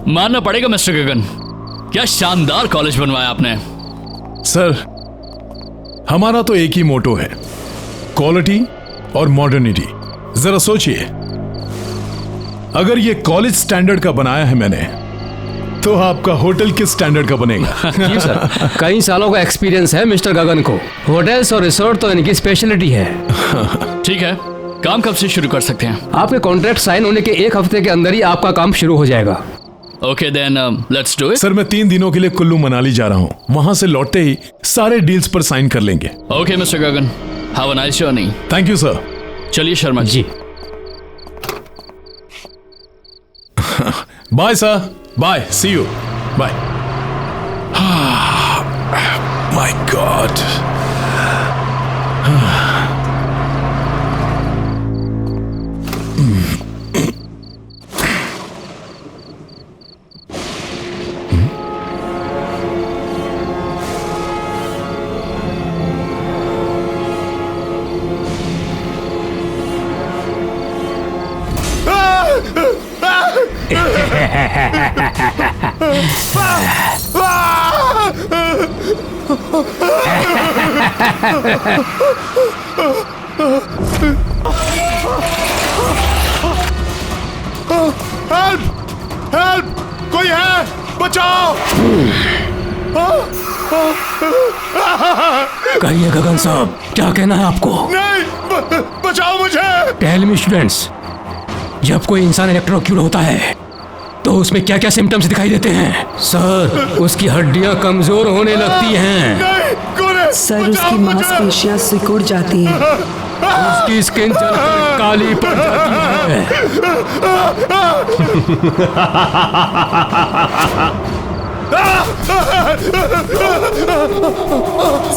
मानना पड़ेगा मिस्टर गगन, क्या शानदार कॉलेज बनवाया आपने। सर, हमारा तो एक ही मोटो है, क्वालिटी और मॉडर्निटी। जरा सोचिए, अगर ये कॉलेज स्टैंडर्ड का बनाया है मैंने, तो आपका होटल किस स्टैंडर्ड का बनेगा? जी सर, कई सालों का एक्सपीरियंस है मिस्टर गगन को। होटल्स और रिसोर्ट तो इनकी स्पेशलिटी है। ठीक है, काम कब से शुरू कर सकते हैं? आपके कॉन्ट्रैक्ट साइन होने के 1 हफ्ते के अंदर ही आपका काम शुरू हो जाएगा। Okay then let's do it. Sir, मैं 3 दिनों के लिए कुल्लू मनाली जा रहा हूँ। वहां से लौटते ही सारे डील्स पर साइन कर लेंगे। Okay mister Gagan, have a nice journey. Thank you sir. चलिए Sharma ji. Bye sir, bye, see you, bye. My god. Help! Help! कोई है? बचाओ! कहिए गगन साहब, क्या कहना है आपको? नहीं, बचाओ मुझे! टेल मी स्टूडेंट्स, जब कोई इंसान इलेक्ट्रोक्यूट होता है तो उसमें क्या क्या सिम्टम्स दिखाई देते हैं? सर, उसकी हड्डियां कमजोर होने लगती हैं। नहीं, कौन है? सर, उसकी मांसपेशियां सिकुड़ जाती हैं। उसकी स्किन जलकर काली पड़ जाती है।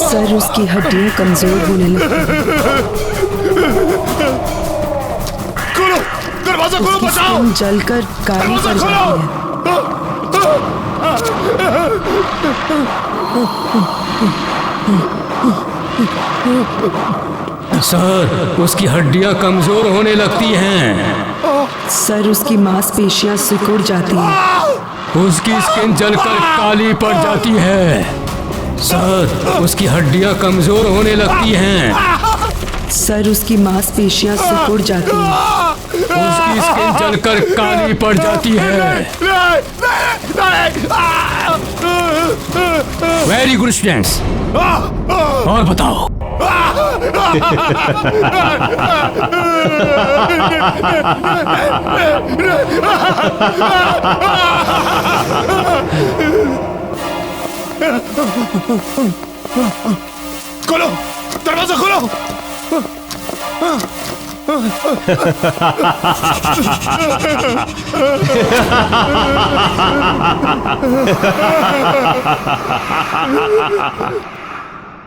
सर, उसकी हड्डियां कमजोर होने लगती हैं। खोलो, दरवाजा खोलो, उसकी बचाओ! स्किन जलकर काली पड़ जाती है। सर, उसकी हड्डियां कमजोर होने लगती हैं। सर, उसकी मांसपेशियां सिकुड़ जाती हैं। उसकी स्किन जलकर काली पड़ जाती है। सर, उसकी हड्डियां कमजोर होने लगती हैं। सर, उसकी मांसपेशियां सिकुड़ जाती हैं। उसकी स्किन जलकर काली पड़ जाती है। वेरी गुड स्टूडेंट्स, और बताओ। खोलो, दरवाजा खोलो!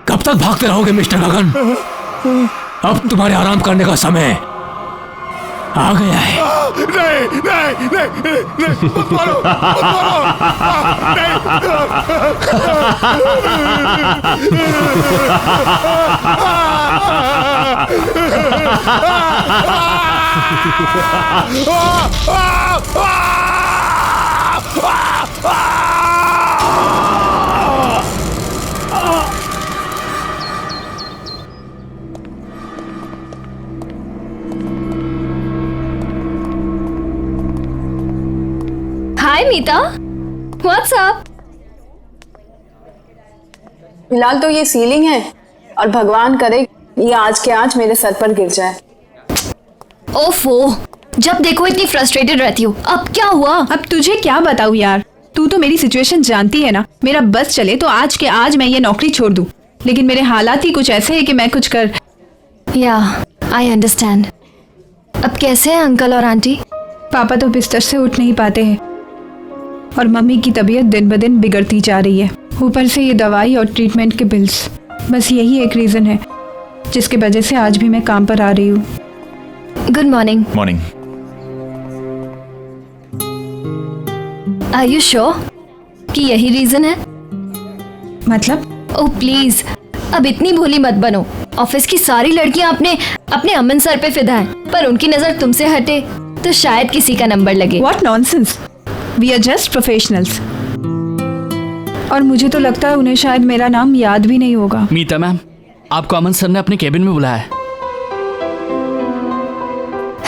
कब तक भागते रहोगे मिस्टर गगन? अब तुम्हारे आराम करने का समय आ गया है। नहीं, नहीं, नहीं, नहीं, मत मारो, मत हाय मीता, व्हाट्स अप? फिलहाल तो ये सीलिंग है और भगवान करे ये आज के आज मेरे सर पर गिर जाए। ओफो, जब देखो इतनी फ्रस्ट्रेटेड रहती हो। अब क्या हुआ? अब तुझे क्या बताऊं यार, तू तो मेरी सिचुएशन जानती है ना। मेरा बस चले तो आज के आज मैं ये नौकरी छोड़ दूं, लेकिन मेरे हालात ही कुछ ऐसे हैं कि मैं कुछ कर। या आई अंडरस्टैंड। अब कैसे हैं अंकल और आंटी? पापा तो बिस्तर से उठ नहीं पाते हैं और मम्मी की तबीयत दिन ब दिन बिगड़ती जा रही है। ऊपर से ये दवाई और ट्रीटमेंट के बिल्स, बस यही एक रीजन है जिसकी वजह से आज भी मैं काम पर आ रही हूँ। Good morning. Morning. Are you sure कि यही रीजन है? मतलब? ओह प्लीज, अब इतनी भोली मत बनो। ऑफिस की सारी लड़कियां अपने अमन सर पे फिदा हैं, पर उनकी नजर तुमसे हटे तो शायद किसी का नंबर लगे। What nonsense! We are just professionals. और मुझे तो लगता है उन्हें शायद मेरा नाम याद भी नहीं होगा। मीता मैम, आपको अमन सर ने अपने केबिन में बुलाया है।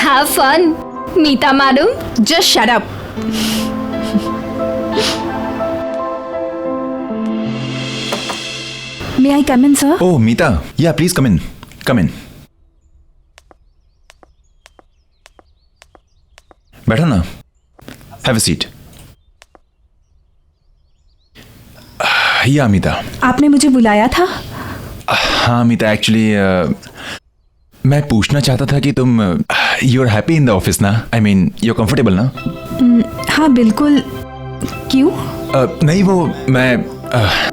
Have fun, Meeta madam. Just shut up. May I come in, sir? Oh, Meeta. Yeah, please come in. Come in. बैठो ना. Have a seat. Yeah, Meeta. आपने मुझे बुलाया था? हाँ मीता, एक्चुअली मैं पूछना चाहता था कि तुम you are happy in the office ना? I mean you are comfortable ना? हाँ बिल्कुल। क्यों? नहीं, वो मैं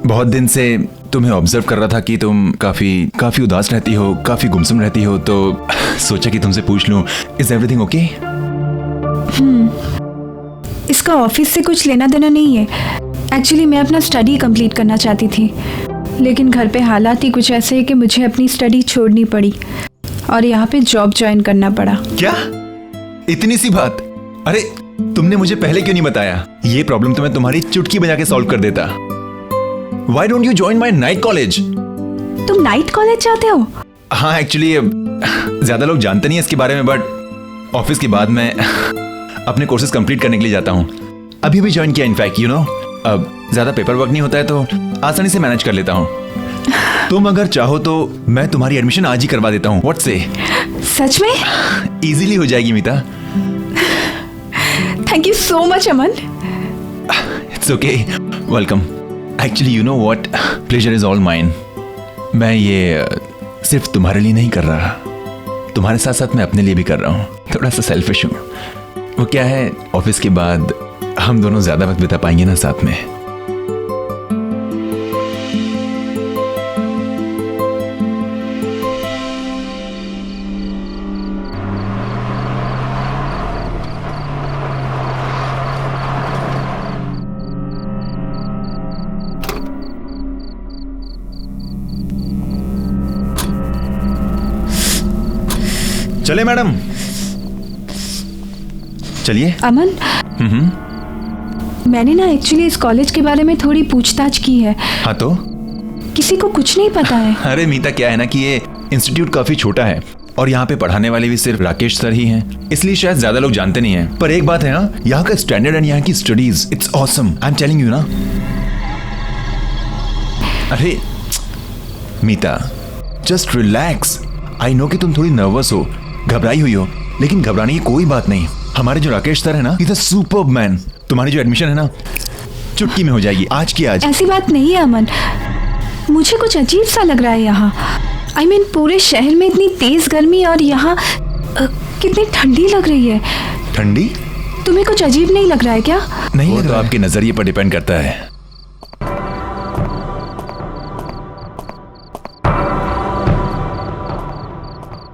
बहुत दिन से तुम्हें ऑब्जर्व कर रहा था कि तुम काफी उदास रहती हो, काफी गुमसुम रहती हो, तो सोचा कि तुमसे पूछ लूं, इज एवरीथिंग ओके? इसका ऑफिस से कुछ लेना देना नहीं है। एक्चुअली मैं अपना स्टडी कंप्लीट करना चाहती थी, लेकिन घर पे हालात ही कुछ ऐसे है कि मुझे अपनी स्टडी छोड़नी पड़ी और यहाँ पे जॉब ज्वाइन करना पड़ा। क्या? इतनी सी बात? अरे तुमने मुझे पहले क्यों नहीं बताया? ये प्रॉब्लम तो मैं तुम्हारी चुटकी बजा के सॉल्व कर देता। Why don't you join my night college? तुम नाइट कॉलेज जाते हो? हाँ, एक्चुअली ज्यादा लोग जानते नहीं है इसके बारे में, बट ऑफिस के बाद मैं अपने कोर्सेज कंप्लीट करने के लिए जाता हूँ। अभी भी ज्वाइन किया इनफैक्ट, यू नो। अब ज्यादा पेपर वर्क नहीं होता है तो आसानी से मैनेज कर लेता हूँ। तुम अगर चाहो तो मैं तुम्हारी एडमिशन आज ही करवा देता हूँ। व्हाट से? सच में? इजीली हो जाएगी Meeta. Thank you so much Aman. It's okay, welcome. Actually you know what, pleasure is all mine. मैं ये सिर्फ तुम्हारे लिए नहीं कर रहा, तुम्हारे साथ साथ मैं अपने लिए भी कर रहा हूँ। थोड़ा सा सेल्फिश हूँ। वो क्या है, ऑफिस के बाद हम दोनों ज्यादा वक्त बिता पाएंगे ना साथ में। चले मैडम, चलिए। अमन, मैंने ना एक्चुअली इस कॉलेज के बारे में थोड़ी पूछताछ की है। हाँ तो? किसी को कुछ नहीं पता है। अरे मीता, क्या है ना कि ये इंस्टीट्यूट काफी छोटा है और यहाँ पे पढ़ाने वाले भी सिर्फ राकेश सर ही हैं, इसलिए शायद ज्यादा लोग जानते नहीं हैं। पर एक बात है ना, यहाँ का स्टैंडर्ड एंड यहाँ की studies, it's awesome. I am telling you ना। अरे मीता, जस्ट रिलैक्स। आई नो कि तुम थोड़ी नर्वस हो, घबराई हुई हो, लेकिन घबराने की कोई बात नहीं। हमारे जो राकेश सर है ना, इज अ सुपर्ब मैन। तुम्हारी जो एडमिशन है ना, चुटकी में हो जाएगी, आज की आज। ऐसी बात नहीं है अमन, मुझे कुछ अजीब सा लग रहा है यहाँ। आई मीन पूरे शहर में इतनी तेज गर्मी और यहाँ कितनी ठंडी लग रही है। ठंडी? तुम्हें कुछ अजीब नहीं लग रहा है क्या? नहीं, वो तो आपके नजरिए पर डिपेंड करता है।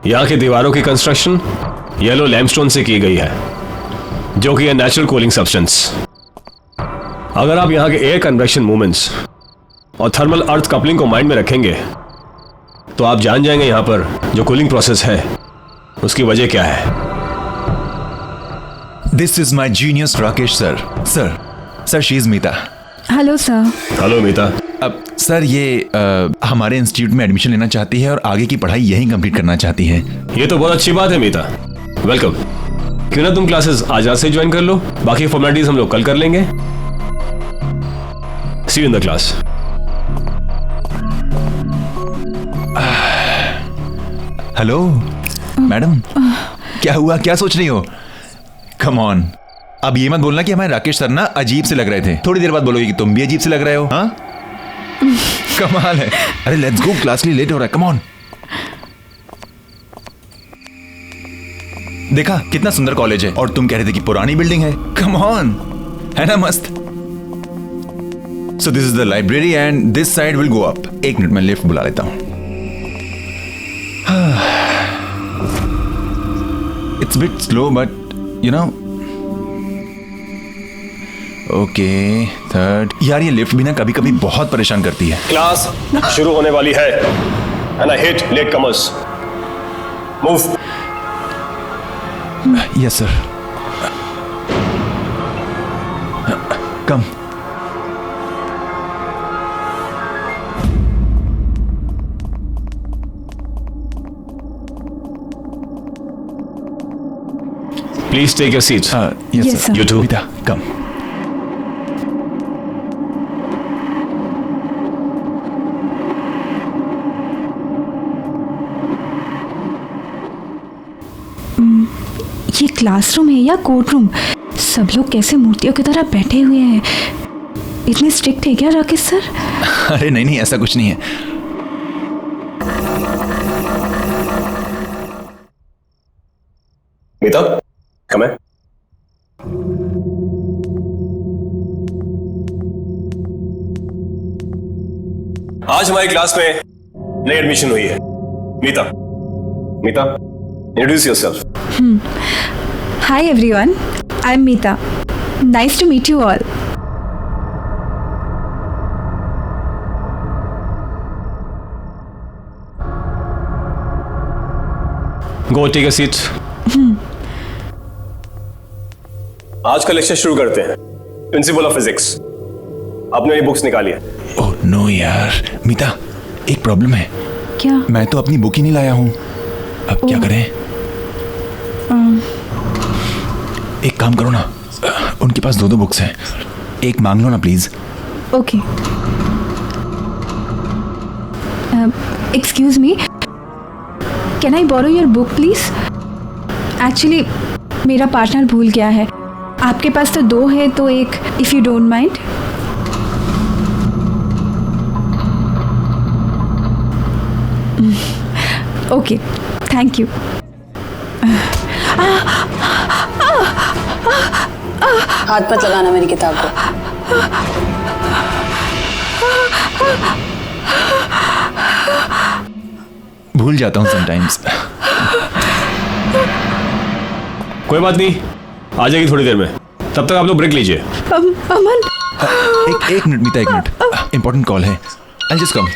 यहाँ की दीवारों की कंस्ट्रक्शन येलो लैमस्टोन से की गई है, जो कि है नेचुरल कूलिंग सब्सटेंस। अगर आप यहाँ के एयर कन्वेक्शन मूवमेंट्स और थर्मल अर्थ कपलिंग को माइंड में रखेंगे तो आप जान जाएंगे यहाँ पर जो कूलिंग प्रोसेस है उसकी वजह क्या है। This is my genius Rakesh sir. Sir she is Meeta. Hello sir. Hello Meeta. अब सर ये हमारे इंस्टीट्यूट में एडमिशन लेना चाहती है और आगे की पढ़ाई यहीं कंप्लीट करना चाहती है। ये तो बहुत अच्छी बात है मीता, वेलकम। क्यों ना तुम क्लासेस आज रात से ज्वाइन कर लो, बाकी फॉर्मेलिटीज हम लोग कल कर लेंगे। See you in the class. Hello madam, क्या हुआ, क्या सोच रही हो? कम ऑन, अब ये मत बोलना कि हमारे राकेश सर ना अजीब से लग रहे थे। थोड़ी देर बाद बोलोगे कि तुम भी अजीब से लग रहे हो। हाँ कमाल है। अरे लेट्स गो, क्लास के लिए लेट हो रहा है। Come on. देखा कितना सुंदर कॉलेज है, और तुम कह रहे थे कि पुरानी बिल्डिंग है। कम ऑन, है ना मस्त। So this is the library and this side will go up. एक मिनट में लिफ्ट बुला लेता हूं। It's bit slow but you know. Okay, third. यार ये लिफ्ट भी ना कभी कभी बहुत परेशान करती है। क्लास शुरू होने वाली है and I hate latecomers. Move. Yes sir. Come. Please take your seat. Yes Yes, sir. sir. You too. Meeta come. ये क्लासरूम है या कोर्ट रूम? सब लोग कैसे मूर्तियों की तरह बैठे हुए हैं। इतने स्ट्रिक्ट है क्या राकेश सर? अरे नहीं नहीं, ऐसा कुछ नहीं है। मीता, come in. आज हमारी क्लास में नई एडमिशन हुई है। Meeta, Meeta, introduce yourself. Hi everyone, I am Meeta. Nice to meet you all. Go take a seat. आज का लेक्चर शुरू करते हैं। प्रिंसिपल ऑफ फिजिक्स, आपने ये बुक्स निकाली है। ओह नो यार, मीता एक प्रॉब्लम है। क्या? मैं तो अपनी बुक ही नहीं लाया हूं। अब क्या करें? एक काम करो ना, उनके पास दो बुक्स हैं, एक मांग लो ना please. Okay. Excuse me, can I borrow your book please? Actually मेरा पार्टनर भूल गया है। आपके पास तो दो है, तो एक, if you don't mind. Okay, thank you. हाथ मत लगाना मेरी किताब को। भूल जाता हूँ समटाइम्स। कोई बात नहीं, आ जाएगी थोड़ी देर में। तब तक आप लोग ब्रेक लीजिए। अमन, एक मिनट मीता, एक मिनट, इंपॉर्टेंट कॉल है। I just come.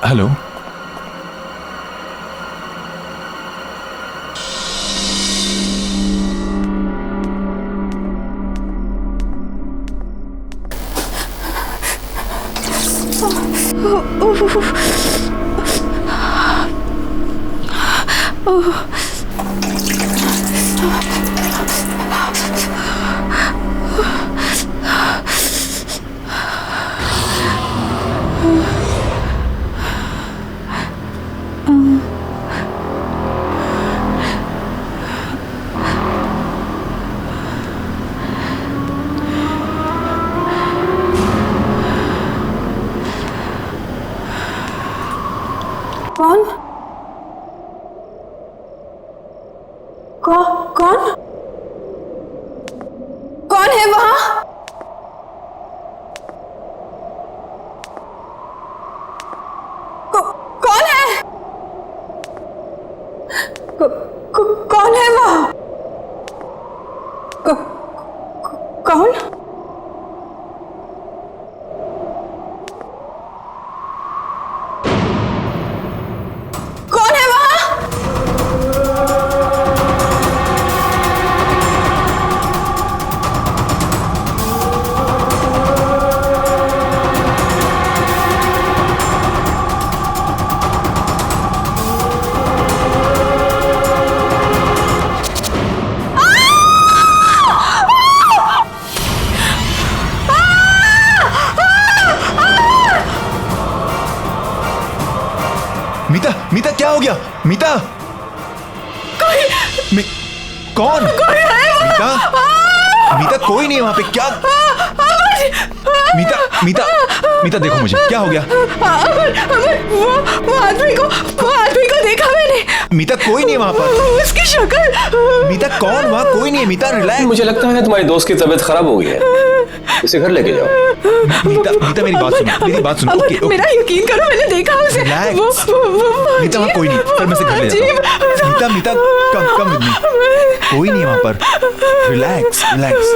हेलो, कौन? कौन? कौन है वहां? कौन है? कौन है वहां? कौन? कौन है वहां? मीता, मीता क्या हो गया? मीता, कौन? मीता, मीता कोई नहीं है वहां पे। क्या? मीता, मीता, मीता देखो मुझे, क्या हो गया? वो आदमी को देखा मैंने। मीता कोई नहीं है वहां पर। उसकी शक्ल। मीता कौन? वहां कोई नहीं है। मीता रिलैक्स। मुझे लगता है तुम्हारी दोस्त की तबीयत खराब हो गई है, इसे घर लेके जाओ। मीता, मीता मेरी बात सुनो, मेरी बात सुनो। Okay, okay. मेरा यकीन करो, मैंने देखा उसे। रिलैक्स। मीता वहां कोई नहीं, फिर मैं से घर ले जाता हूं। मीता, मीता कम विद मी। कोई नहीं है वहां पर। Relax, relax.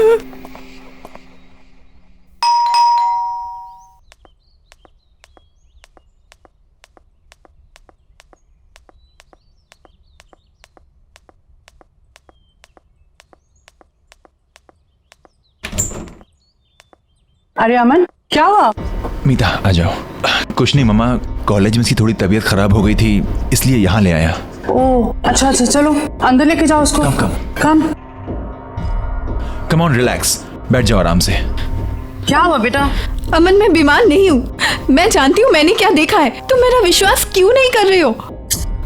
अरे अमन, क्या हुआ? मीता आ जाओ। कुछ नहीं मम्मा, कॉलेज में इसकी थोड़ी तबीयत खराब हो गई थी, इसलिए यहाँ ले आया। ओह अच्छा अच्छा, चलो अंदर लेके जाओ उसको। कम कम ऑन, रिलैक्स, बैठ जाओ आराम से। क्या हुआ बेटा? अमन, मैं बीमार नहीं हूँ। मैं जानती हूँ मैंने क्या देखा है। तुम मेरा विश्वास क्यों नहीं कर रहे हो?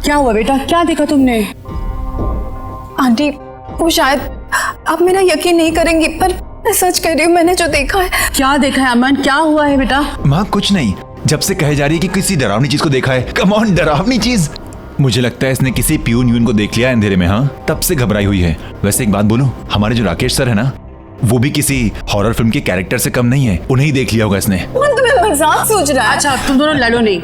क्या हुआ बेटा, क्या देखा तुमने? आंटी, वो शायद आप मेरा यकीन नहीं करेंगी, पर मैं सच कह रही हूँ, मैंने जो देखा है। क्या देखा है अमन, क्या हुआ है बेटा? माँ कुछ नहीं, जब से कहे जा रही है कि किसी डरावनी चीज को देखा है। कम ऑन, डरावनी चीज? मुझे लगता है इसने किसी प्यून को देख लिया अंधेरे में। हाँ, तब से घबराई हुई है। वैसे एक बात बोलूं, हमारे जो राकेश सर है ना, वो भी किसी हॉरर फिल्म के कैरेक्टर से कम नहीं है। उन्हें ही देख लिया होगा इसने। तुम्हें मजाक सोच रहा है? अच्छा तुम दोनों लड़ो नहीं।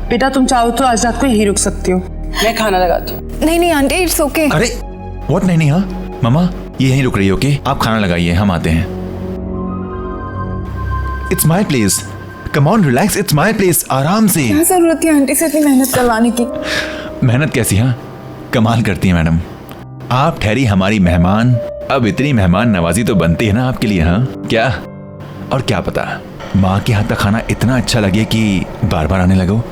बेटा तुम चाहो तो आज रात को यहीं रुक सकती हो, मैं खाना लगाती हूँ। नहीं नहीं आंटी, इट्स ओके। अरे व्हाट, नहीं नहीं, हाँ मामा ये यहीं रुक रही है। ओके, आप खाना लगाइए, हम आते हैं। It's my place, come on relax, it's my place, आराम से। क्या जरूरत है आंटी से इतनी मेहनत करवाने की? मेहनत कैसी? हाँ, कमाल करती है मैडम। आप ठहरी हमारी मेहमान, अब इतनी मेहमान नवाजी तो बनती है ना आपके लिए। हाँ क्या, और क्या पता माँ के हाथ का खाना इतना अच्छा लगे कि बार बार आने लगो।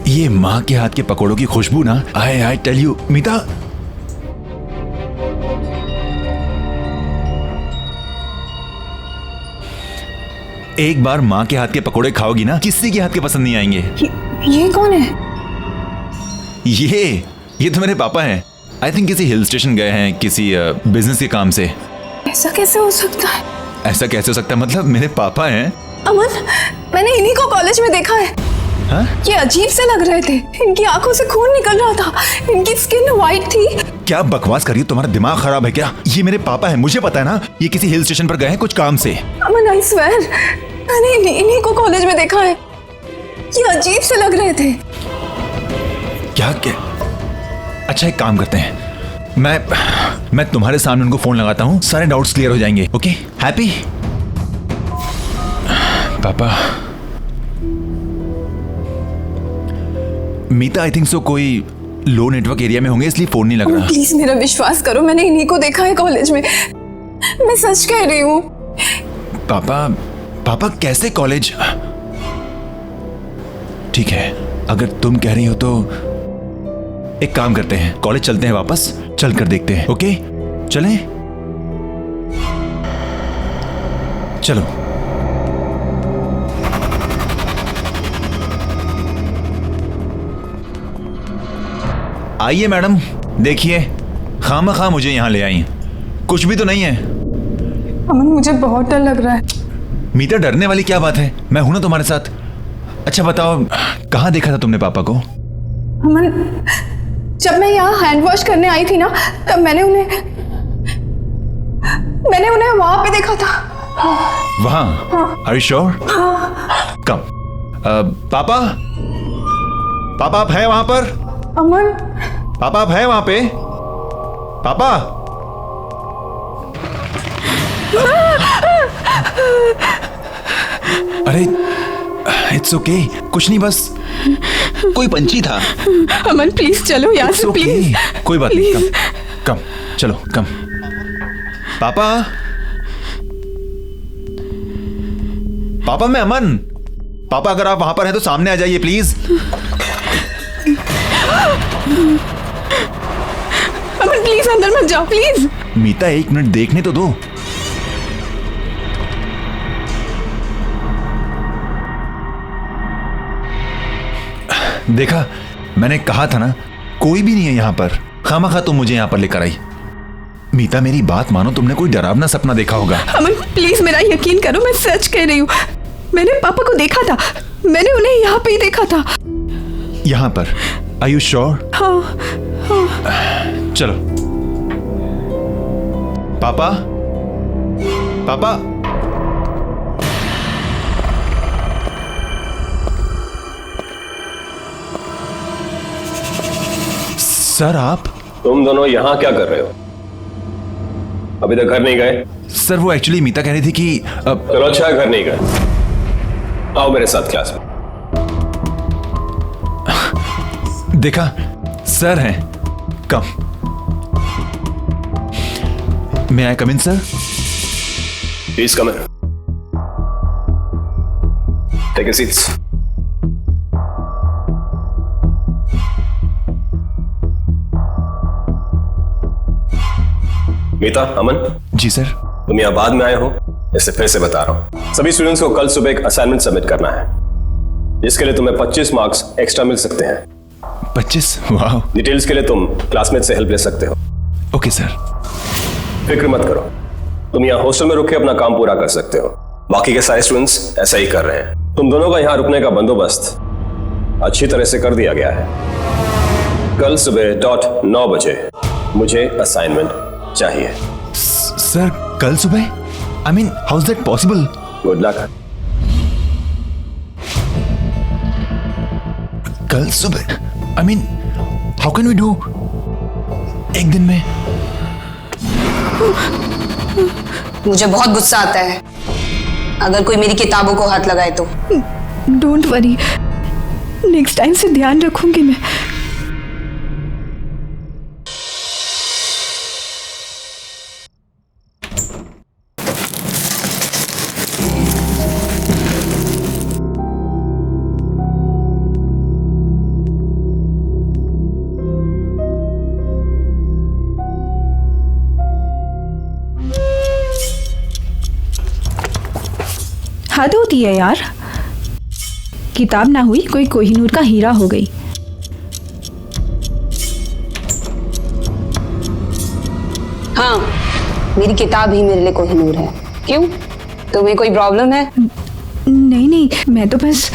ये माँ के हाथ के पकौड़ों की खुशबू ना, आई टेल यू मीता, एक बार माँ के हाथ के पकौड़े खाओगी ना, किसी के हाथ के पसंद नहीं आएंगे। ये कौन है? ये तो मेरे पापा हैं। आई थिंक किसी हिल स्टेशन गए हैं किसी बिजनेस के काम से। ऐसा कैसे हो सकता है? ऐसा कैसे हो सकता है मतलब? मेरे पापा हैं। अमन, मैंने इन्हीं को कॉलेज में देखा है। हाँ? ये अजीब से लग रहे थे, इनकी आंखों से खून निकल रहा था, इनकी स्किन वाइट थी। क्या बकवास कर रही हो? तुम्हारा दिमाग खराब है क्या? ये मेरे पापा हैं, मुझे पता है ना। ये किसी हिल स्टेशन पर गए हैं कुछ काम से। अमन आई स्वेयर, मैंने इन्हीं को कॉलेज में देखा है। ये अजीब से लग रहे थे। क्या? अच्छा एक काम करते हैं, मैं तुम्हारे सामने उनको फोन लगाता हूँ, सारे डाउट्स क्लियर हो जाएंगे। Okay, happy? पापा, मीता आई थिंक सो कोई लो नेटवर्क एरिया में होंगे इसलिए फोन नहीं लग रहा। प्लीज मेरा विश्वास करो, मैंने इन्हीं को देखा है कॉलेज में, मैं सच कह रही हूँ। पापा कैसे कॉलेज? ठीक है, अगर तुम कह रही हो तो एक काम करते हैं, कॉलेज चलते हैं, वापस चल कर देखते हैं। ओके चलें? चलो। आइए मैडम, देखिए खामखा मुझे यहां ले आई, कुछ भी तो नहीं है। अमन मुझे बहुत डर लग रहा है। मीता डरने वाली क्या बात है, मैं हूं ना तुम्हारे साथ। अच्छा बताओ, कहां देखा था तुमने पापा को? अमन, जब मैं यहाँ हैंड वॉश करने आई थी ना, तब मैंने उन्हें वहां पे देखा था। वहां? Are you sure? कम। पापा आप हैं वहां पर? अमन, पापा आप हैं वहां पे? पापा? अरे इट्स ओके, कुछ नहीं, बस कोई पंछी था। अमन प्लीज चलो यहाँ से, प्लीज। कोई बात नहीं, कम चलो, कम। पापा मैं अमन। पापा अगर आप वहां पर हैं तो सामने आ जाइए प्लीज। अमन प्लीज अंदर मत जाओ, प्लीज। मीता 1 मिनट देखने तो दो। देखा, मैंने कहा था ना, कोई भी नहीं है यहां पर। खामखा तुम मुझे यहां पर लेकर आई। मीता मेरी बात मानो, तुमने कोई डरावना सपना देखा होगा। अमन प्लीज मेरा यकीन करो, मैं सच कह रही हूँ। मैंने पापा को देखा था, मैंने उन्हें यहाँ पे ही देखा था। यहाँ पर? Are you sure? हाँ। चलो। पापा सर आप? तुम दोनों यहाँ क्या कर रहे हो? अभी तक घर नहीं गए? सर वो एक्चुअली मीता कह रही थी कि चलो अच्छा है, घर नहीं गए। आओ मेरे साथ क्लास में। देखा सर हैं, come. May I come in sir? Please come in. Take your seats. Meeta, Aman, जी सर। तुम यहाँ बाद में आए हो, इससे फिर से बता रहा हूं। सभी स्टूडेंट्स को कल सुबह एक असाइनमेंट सबमिट करना है, जिसके लिए तुम्हें 25 मार्क्स एक्स्ट्रा मिल सकते हैं। 25? वाह। डिटेल्स के लिए तुम क्लासमेट से हेल्प ले सकते हो। Okay sir. फिक्र मत करो, तुम यहाँ हॉस्टल में रुक के अपना काम पूरा कर सकते हो। बाकी के सारे स्टूडेंट्स ऐसा ही कर रहे हैं। तुम दोनों का यहाँ रुकने का बंदोबस्त अच्छी तरह से कर दिया गया है। कल सुबह .9 बजे मुझे असाइनमेंट चाहिए। सर कल सुबह? I mean how is that possible? Good luck. कल सुबह? I mean how can we do एक दिन में? मुझे बहुत गुस्सा आता है अगर कोई मेरी किताबों को हाथ लगाए तो। डोंट वरी, नेक्स्ट टाइम से ध्यान रखूंगी मैं। हद होती है यार, किताब ना हुई कोई कोहिनूर का हीरा हो गई। हाँ, मेरी किताब ही मेरे लिए कोहिनूर है। क्यों, तुम्हें कोई प्रॉब्लम है? नहीं नहीं, मैं तो बस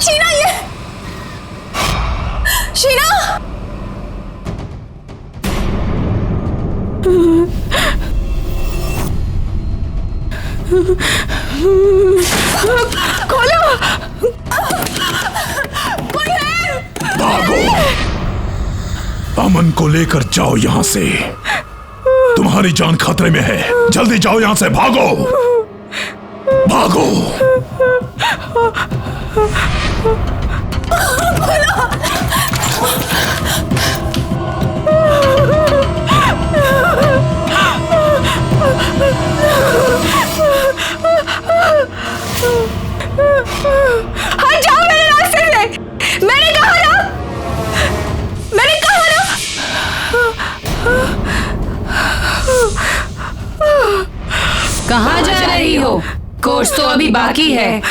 शीना, ये शीना! खोलो! कोई है? भागो! अमन को लेकर जाओ यहां से, तुम्हारी जान खतरे में है। जल्दी जाओ यहां से, भागो भागो। हट जाओ मेरे रास्ते से! मैंने कहा ना, मैंने कहा ना। कहाँ जा रही हो? कोर्स तो अभी बाकी है।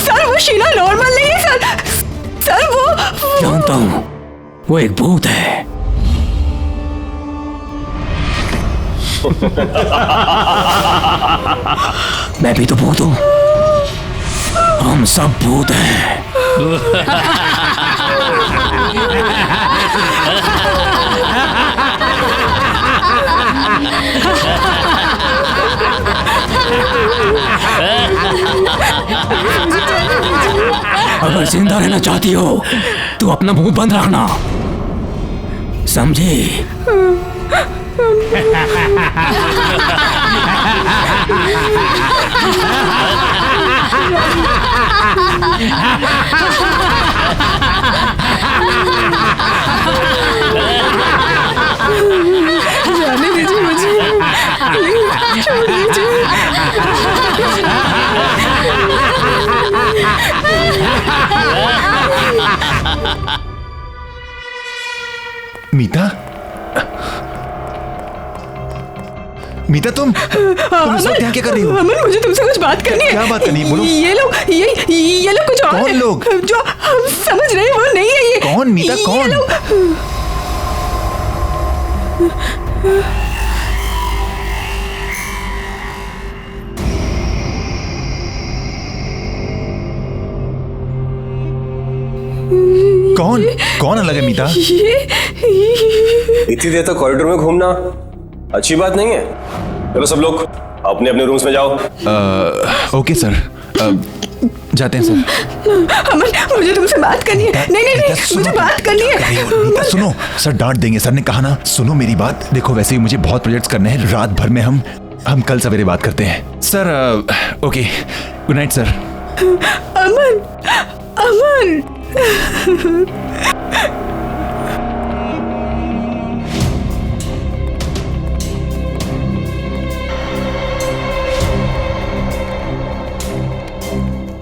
सर वो शीला नॉर्मल नहीं है सर। सर वो जानता हूं, वो एक भूत है। मैं भी तो भूत हूं, हम सब भूत हैं। अगर जिंदा रहना चाहती हो तो अपना मुंह बंद रखना, समझे? जाने दीजिए मुझे, छोड़ दीजिए। मीता, मीता तुम इस वक्त यहाँ क्या कर रही हो? अमन, मुझे तुमसे कुछ बात करनी है। क्या बात करनी है? बोलो। ये लोग कुछ और कौन है। लोग? जो हम समझ रहे हैं वो नहीं है ये। कौन मीता, ये कौन? लोग- कौन कौन अलग है मीता? इतनी देर तक कॉरिडोर में घूमना अच्छी बात नहीं है। चलो सब लोग अपने अपने रूम्स में जाओ। ओके सर, जाते हैं सर। अमन, मुझे तुमसे बात करनी है। नहीं, मुझे बात करनी है। मीता सुनो, सर डांट देंगे। सर ने कहा ना, सुनो मेरी बात। देखो वैसे ही मुझे बहुत प्रोजेक्ट्स करने हैं, रात भर में हम कल सवेरे बात करते हैं sir. Okay, good night sir. Aman, Aman.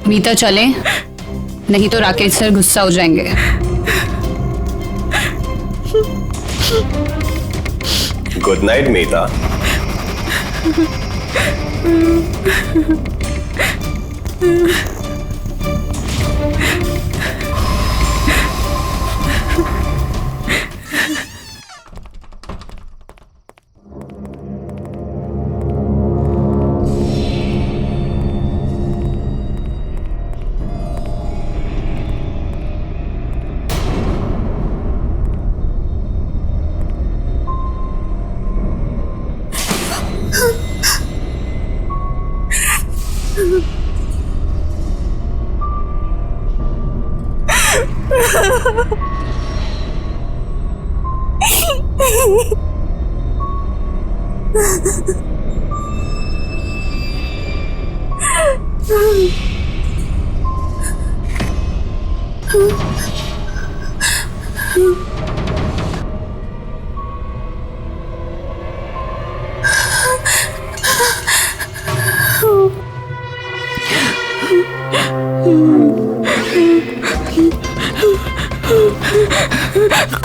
Meeta चले, नहीं तो राकेश सर गुस्सा हो जाएंगे। Good night Meeta.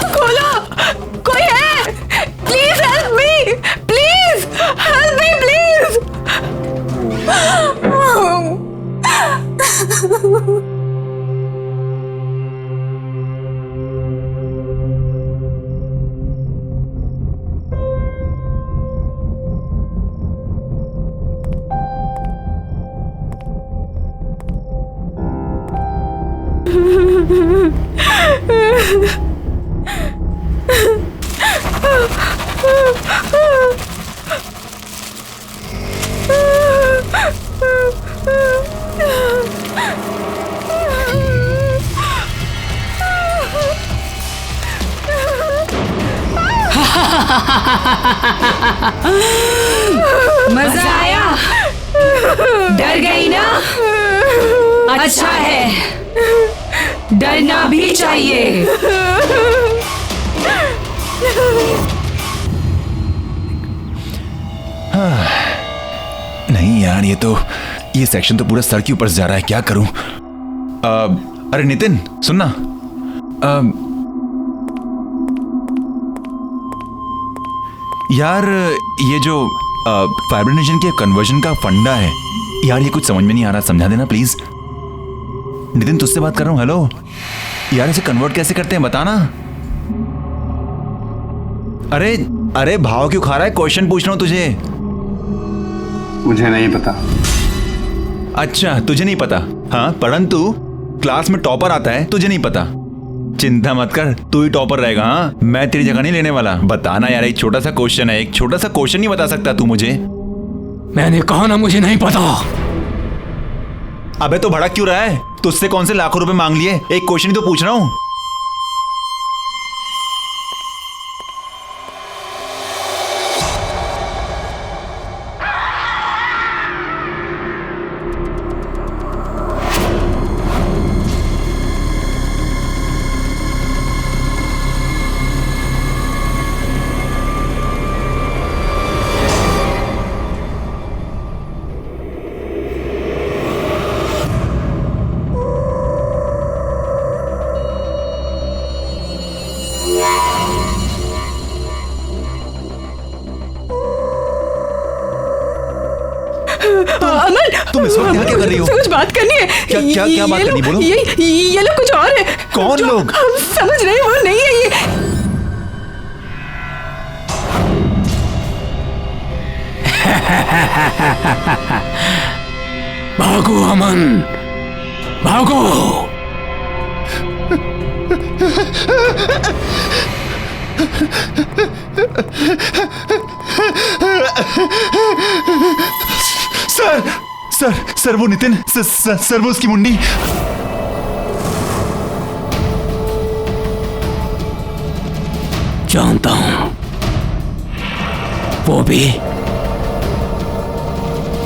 खोलो, कोई है? Please help me, please help me, please. मजा आया? डर गई ना? अच्छा है, डरना भी चाहिए। नहीं यार, ये सेक्शन तो पूरा सर के ऊपर से जा रहा है। क्या करूं? अरे नितिन सुनना, यार ये जो फाइब्रिनेशन के कन्वर्जन का फंडा है यार, ये कुछ समझ में नहीं आ रहा, समझा देना प्लीज। नितिन तुझसे बात कर रहा हूं। हेलो यार, इसे कन्वर्ट कैसे करते हैं बताना। अरे भाव क्यों खा रहा है? क्वेश्चन पूछ रहा हूं तुझे। मुझे नहीं पता। अच्छा तुझे नहीं पता? हाँ, परंतु क्लास में टॉपर आता है, तुझे नहीं पता। चिंता मत कर, तू ही टॉपर रहेगा। हाँ, मैं तेरी जगह नहीं लेने वाला। बताना यार, एक छोटा सा क्वेश्चन है, एक छोटा सा क्वेश्चन नहीं बता सकता तू मुझे? मैंने कहा ना मुझे नहीं पता। अबे तो भड़क क्यों रहा है? तुझसे कौन से लाखों रुपए मांग लिए? एक क्वेश्चन ही तो पूछ रहा हूं। तुम इस वक्त यहाँ क्या कर रही हो? कुछ बात करनी है। क्या बात करनी, बोलो। ये लोग कुछ और है। कौन लोग? हम समझ रहे हैं वो नहीं है ये। भागो अमन, भागो। सर सर सर वो नितिन सर वो उसकी मुंडी। जानता हूं, वो भी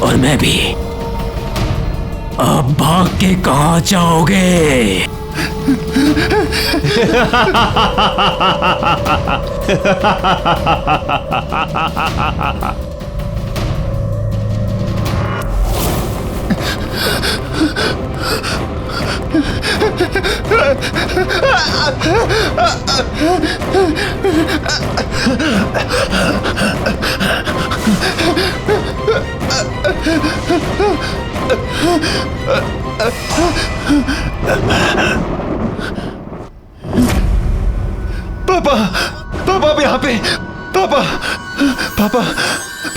और मैं भी। अब भाग के कहां जाओगे? पापा पापा आप यहाँ पे। पापा पापा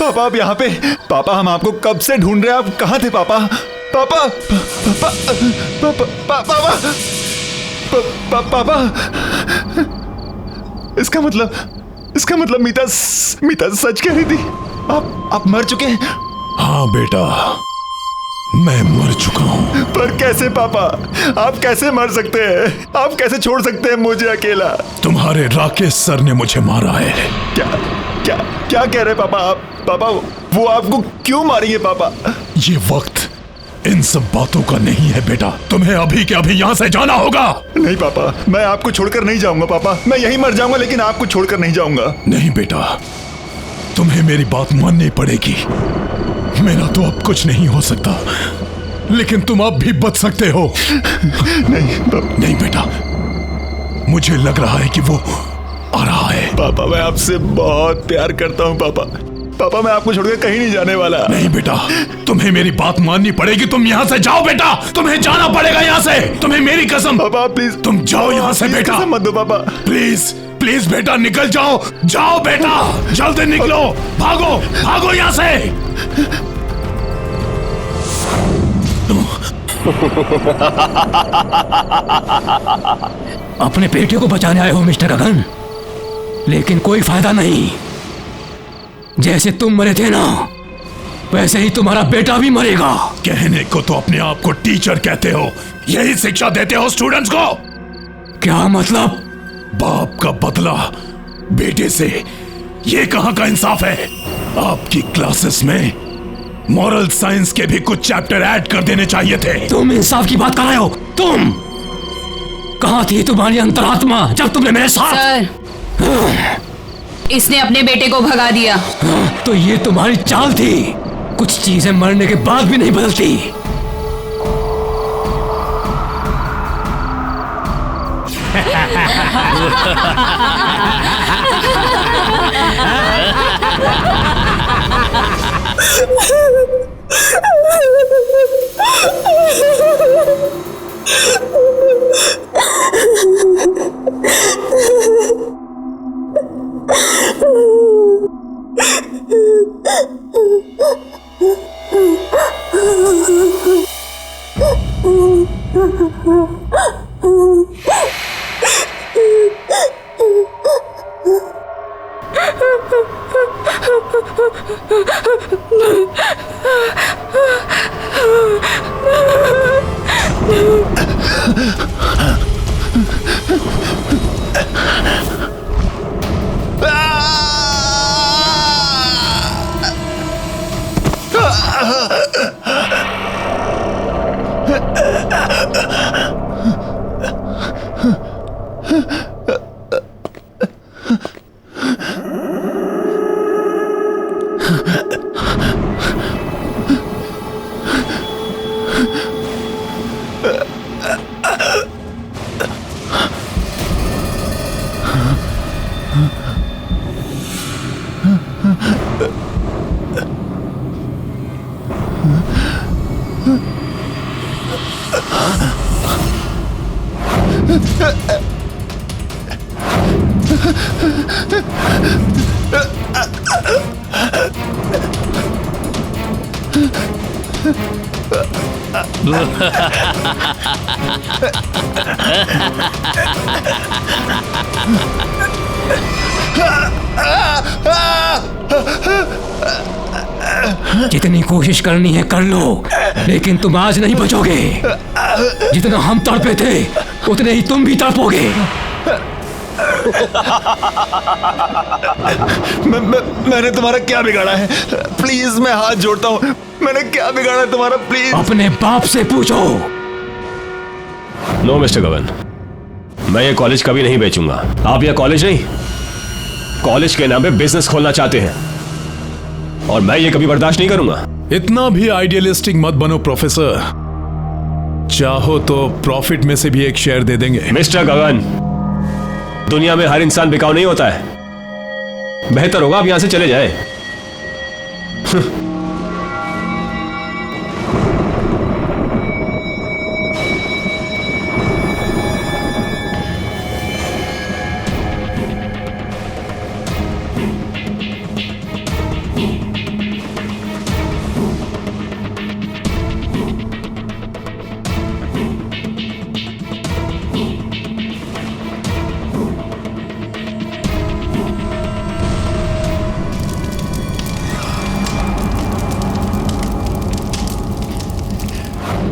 पापा आप यहाँ पे। पापा हम आपको कब से ढूंढ रहे हैं, आप कहाँ थे पापा? पापा पापा पापा पापा पापा इसका मतलब मीता सच कह रही थी। आप मर चुके हैं? हाँ बेटा, मैं मर चुका हूं। पर कैसे पापा? आप कैसे मर सकते हैं? आप कैसे छोड़ सकते हैं मुझे अकेला? तुम्हारे राकेश सर ने मुझे मारा है। क्या क्या क्या कह रहे पापा आप? पापा वो आपको क्यों मारेंगे पापा? ये वक्त इन सब बातों का नहीं है बेटा, तुम्हें अभी के अभी यहाँ से जाना होगा। नहीं पापा, मैं आपको छोड़कर नहीं जाऊंगा पापा। मैं यहीं मर जाऊंगा लेकिन आपको छोड़कर नहीं जाऊंगा। नहीं बेटा, तुम्हें मेरी बात माननी पड़ेगी। मेरा तो अब कुछ नहीं हो सकता, लेकिन तुम अब भी बच सकते हो। नहीं बेटा, मुझे लग रहा है कि वो आ रहा है। पापा मैं आपसे बहुत प्यार करता हूँ पापा। पापा मैं आपको छोड़कर कहीं नहीं जाने वाला। नहीं बेटा, तुम्हें मेरी बात माननी पड़ेगी। तुम यहाँ से जाओ बेटा, तुम्हें जाना पड़ेगा यहाँ से। तुम्हें मेरी कसम। पापा प्लीज तुम जाओ यहाँ से बेटा। मत दो पापा। प्लीज प्लीज बेटा निकल जाओ। जाओ बेटा, जल्दी निकलो। भागो भागो यहाँ से। अपने बेटे को बचाने आए हो मिस्टर गगन, लेकिन कोई फायदा नहीं। जैसे तुम मरे थे ना, वैसे ही तुम्हारा बेटा भी मरेगा। कहने को तो अपने आप को टीचर कहते हो, यही शिक्षा देते हो स्टूडेंट्स को? क्या मतलब? बाप का बदला बेटे से, ये कहां का इंसाफ है? आपकी क्लासेस में मॉरल साइंस के भी कुछ चैप्टर ऐड कर देने चाहिए थे। तुम इंसाफ की बात कर रहे हो? तुम कहां थी तुम्हारी अंतरात्मा जब तुमने मेरे साथ? सर, इसने अपने बेटे को भगा दिया। तो ये तुम्हारी चाल थी। कुछ चीजें मरने के बाद भी नहीं बदलती। जितनी कोशिश करनी है कर लो, लेकिन तुम आज नहीं बचोगे। जितना हम तड़पे थे उतने ही तुम भी तड़पोगे। मैंने तुम्हारा क्या बिगाड़ा है? प्लीज मैं हाथ जोड़ता हूँ, मैंने क्या बिगाड़ा है तुम्हारा? प्लीज अपने बाप से पूछो। नो मिस्टर गगन, मैं ये कॉलेज कभी नहीं बेचूंगा। आप ये कॉलेज नहीं, कॉलेज के नाम पे बिजनेस खोलना चाहते हैं और मैं ये कभी बर्दाश्त नहीं करूंगा। इतना भी आइडियलिस्टिक मत बनो प्रोफेसर। चाहो तो प्रॉफिट में से भी एक शेयर दे देंगे। मिस्टर गगन, दुनिया में हर इंसान बिकाऊ नहीं होता है। बेहतर होगा आप यहां से चले जाए।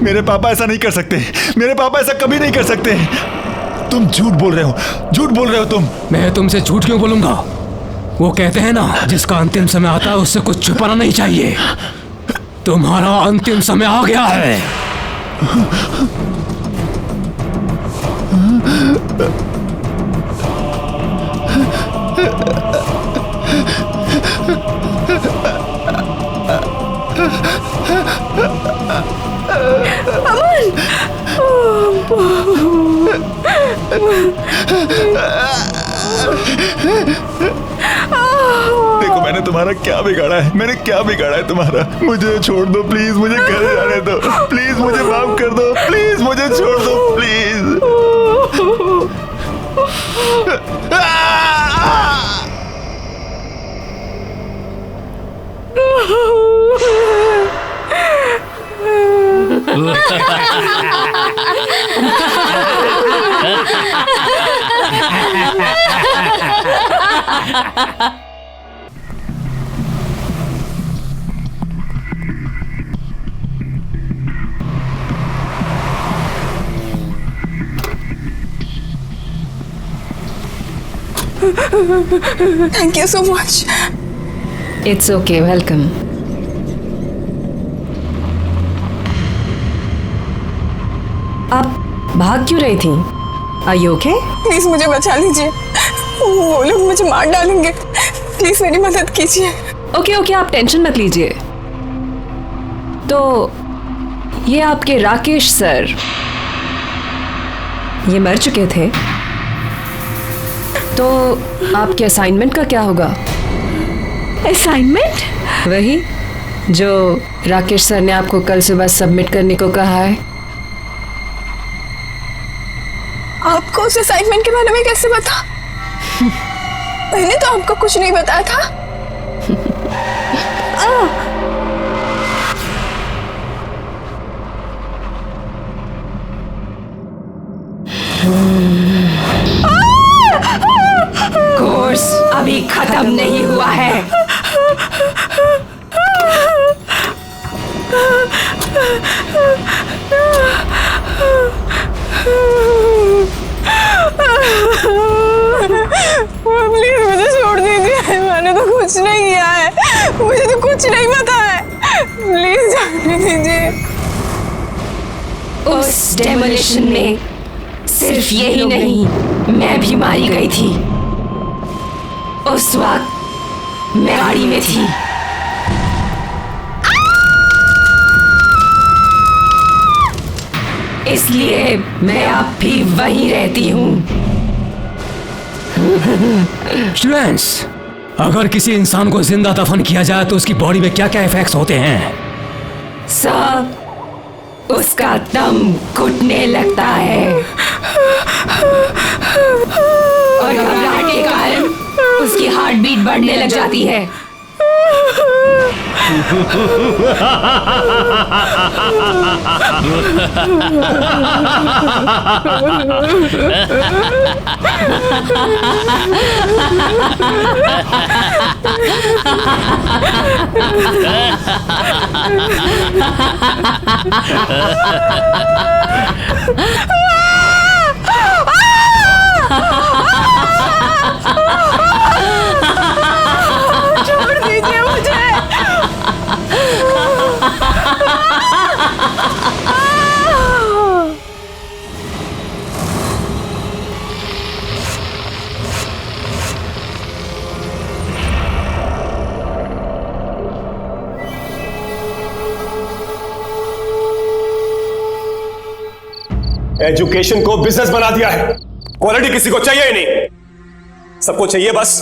मेरे पापा ऐसा नहीं कर सकते, मेरे पापा ऐसा कभी नहीं कर सकते। तुम झूठ बोल रहे हो, झूठ बोल रहे हो तुम। मैं तुमसे झूठ क्यों बोलूंगा? वो कहते हैं ना, जिसका अंतिम समय आता है उससे कुछ छुपाना नहीं चाहिए। तुम्हारा अंतिम समय आ गया है। देखो मैंने तुम्हारा क्या बिगाड़ा है, मैंने क्या बिगाड़ा है तुम्हारा? मुझे छोड़ दो प्लीज, मुझे घर जाने दो प्लीज, मुझे माफ कर दो प्लीज, मुझे छोड़ दो please. Thank you so much. It's okay, welcome. आप भाग क्यों रही थी? Are you okay? प्लीज मुझे बचा लीजिए, वो लोग मुझे मार डालेंगे। प्लीज मेरी मदद कीजिए। ओके, आप टेंशन मत लीजिए। तो ये आपके राकेश सर, ये मर चुके थे, तो आपके असाइनमेंट का क्या होगा? असाइनमेंट? वही जो राकेश सर ने आपको कल सुबह सबमिट करने को कहा है। आपको उस असाइनमेंट के बारे में कैसे पता? मैंने तो आपको कुछ नहीं बताया था। कोर्स अभी खत्म नहीं हुआ है। प्लीज मुझे छोड़ दीजिए, मैंने तो कुछ नहीं किया है, मुझे तो कुछ नहीं पता है। प्लीज जाने दीजिए। उस डेमोलिशन में सिर्फ यही नहीं, मैं भी मारी गई थी। उस वक्त मैं गाड़ी में थी। इसलिए मैं अब भी वहीं रहती हूँ। स्टूडेंट्स, अगर किसी इंसान को जिंदा दफन किया जाए तो उसकी बॉडी में क्या क्या इफेक्ट्स होते हैं? सब उसका दम घुटने लगता है। बढ़ने लग जाती है। छोड़ दीजिए मुझे। एजुकेशन को बिजनेस बना दिया है। क्वालिटी किसी को चाहिए ही नहीं, सबको चाहिए बस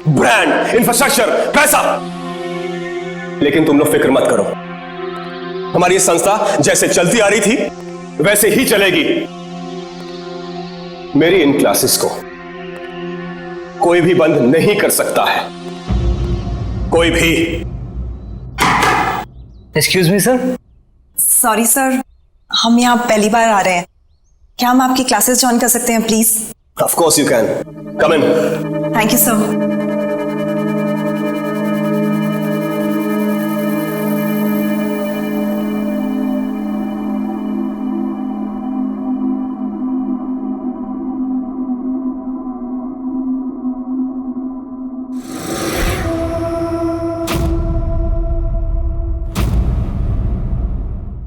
ब्रांड, इंफ्रास्ट्रक्चर, पैसा। लेकिन तुम लोग फिक्र मत करो, हमारी ये संस्था जैसे चलती आ रही थी वैसे ही चलेगी। मेरी इन क्लासेस को कोई भी बंद नहीं कर सकता है, कोई भी। Excuse me sir. Sorry sir, हम यहाँ पहली बार आ रहे हैं, क्या हम आपकी क्लासेस ज्वाइन कर सकते हैं please? Of course you can, come in. Thank you sir.